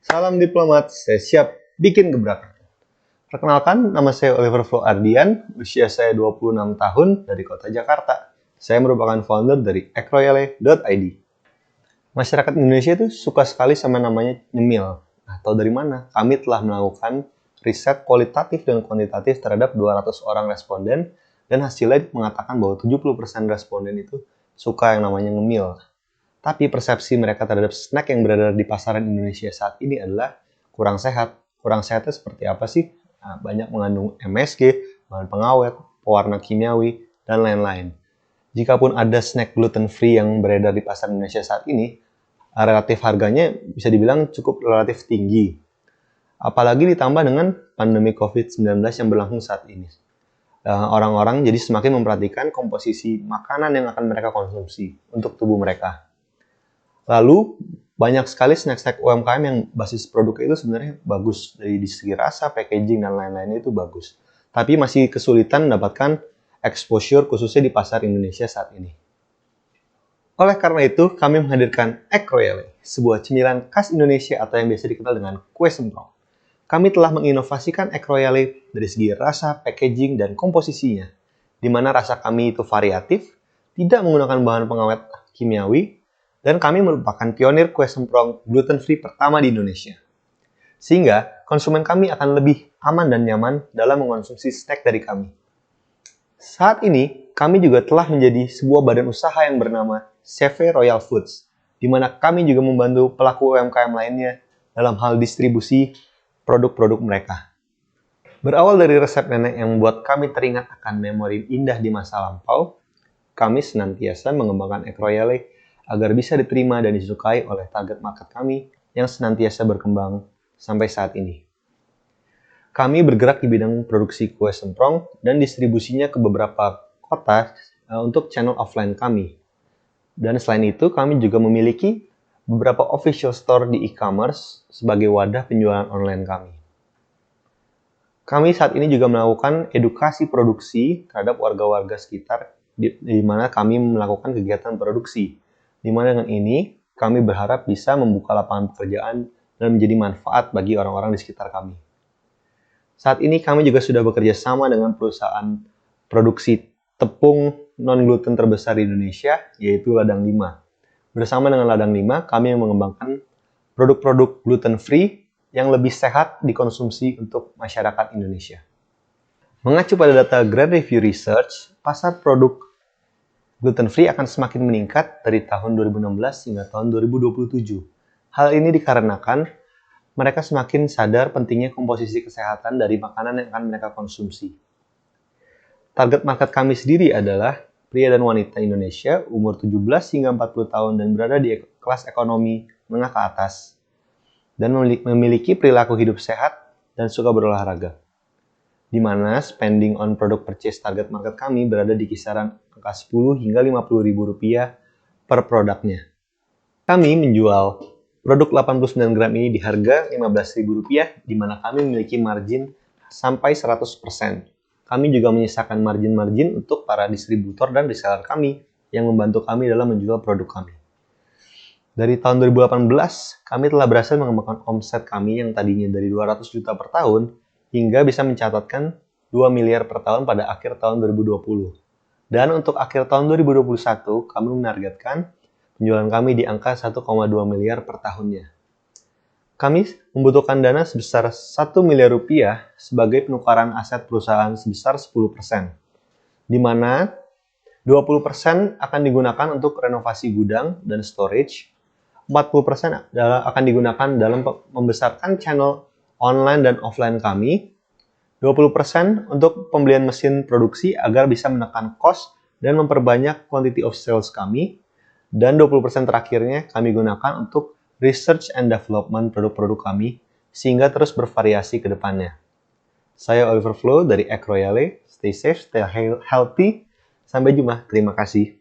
Salam diplomat, saya siap bikin gebrakan. Perkenalkan, nama saya Oliver Flo Ardian, usia saya 26 tahun dari kota Jakarta. Saya merupakan founder dari ekroyale.id. Masyarakat Indonesia itu suka sekali sama namanya nyemil. Nah, tahu dari mana? Kami telah melakukan riset kualitatif dan kuantitatif terhadap 200 orang responden, dan hasilnya mengatakan bahwa 70% responden itu suka yang namanya ngemil. Tapi persepsi mereka terhadap snack yang beredar di pasaran Indonesia saat ini adalah kurang sehat. Kurang sehatnya seperti apa sih? Nah, banyak mengandung MSG, bahan pengawet, pewarna kimiawi, dan lain-lain. Jikapun ada snack gluten free yang beredar di pasar Indonesia saat ini, relatif harganya bisa dibilang cukup relatif tinggi. Apalagi ditambah dengan pandemi COVID-19 yang berlangsung saat ini. Orang-orang jadi semakin memperhatikan komposisi makanan yang akan mereka konsumsi untuk tubuh mereka. Lalu, banyak sekali snack-snack UMKM yang basis produknya itu sebenarnya bagus. Dari segi rasa, packaging, dan lain-lainnya itu bagus. Tapi masih kesulitan mendapatkan exposure khususnya di pasar Indonesia saat ini. Oleh karena itu, kami menghadirkan Ekroyale, sebuah cemilan khas Indonesia atau yang biasa dikenal dengan kue semprong. Kami telah menginovasikan Ekroyale dari segi rasa, packaging, dan komposisinya, di mana rasa kami itu variatif, tidak menggunakan bahan pengawet kimiawi, dan kami merupakan pionir kue semprong gluten-free pertama di Indonesia. Sehingga, konsumen kami akan lebih aman dan nyaman dalam mengonsumsi snack dari kami. Saat ini, kami juga telah menjadi sebuah badan usaha yang bernama CV Royal Foods, di mana kami juga membantu pelaku UMKM lainnya dalam hal distribusi produk-produk mereka. Berawal dari resep nenek yang membuat kami teringat akan memori indah di masa lampau, kami senantiasa mengembangkan Ekroyale agar bisa diterima dan disukai oleh target market kami yang senantiasa berkembang sampai saat ini. Kami bergerak di bidang produksi kue semprong dan distribusinya ke beberapa kota untuk channel offline kami. Dan selain itu, kami juga memiliki beberapa official store di e-commerce sebagai wadah penjualan online kami. Kami saat ini juga melakukan edukasi produksi terhadap warga-warga sekitar di mana kami melakukan kegiatan produksi. Di mana dengan ini, kami berharap bisa membuka lapangan pekerjaan dan menjadi manfaat bagi orang-orang di sekitar kami. Saat ini kami juga sudah bekerja sama dengan perusahaan produksi tepung non-gluten terbesar di Indonesia, yaitu Ladang 5. Bersama dengan Ladang 5, kami mengembangkan produk-produk gluten-free yang lebih sehat dikonsumsi untuk masyarakat Indonesia. Mengacu pada data Grand Review Research, pasar produk gluten-free akan semakin meningkat dari tahun 2016 hingga tahun 2027. Hal ini dikarenakan mereka semakin sadar pentingnya komposisi kesehatan dari makanan yang akan mereka konsumsi. Target market kami sendiri adalah pria dan wanita Indonesia umur 17 hingga 40 tahun dan berada di kelas ekonomi menengah ke atas, dan memiliki perilaku hidup sehat dan suka berolahraga. Di mana spending on product purchase target market kami berada di kisaran angka 10 hingga 50 ribu rupiah per produknya. Kami menjual produk 89 gram ini di harga 15 ribu rupiah, di mana kami memiliki margin sampai 100%. Kami juga menyisakan margin-margin untuk para distributor dan reseller kami yang membantu kami dalam menjual produk kami. Dari tahun 2018, kami telah berhasil mengembangkan omset kami yang tadinya dari 200 juta per tahun hingga bisa mencatatkan 2 miliar per tahun pada akhir tahun 2020. Dan untuk akhir tahun 2021, kami menargetkan penjualan kami di angka 1,2 miliar per tahunnya. Kami membutuhkan dana sebesar 1 miliar rupiah sebagai penukaran aset perusahaan sebesar 10%, di mana 20% akan digunakan untuk renovasi gudang dan storage, 40% akan digunakan dalam membesarkan channel online dan offline kami, 20% untuk pembelian mesin produksi agar bisa menekan cost dan memperbanyak quantity of sales kami, dan 20% terakhirnya kami gunakan untuk research and development produk-produk kami sehingga terus bervariasi ke depannya. Saya Oliver Flo dari Ekroyale. Stay safe, stay healthy. Sampai jumpa. Terima kasih.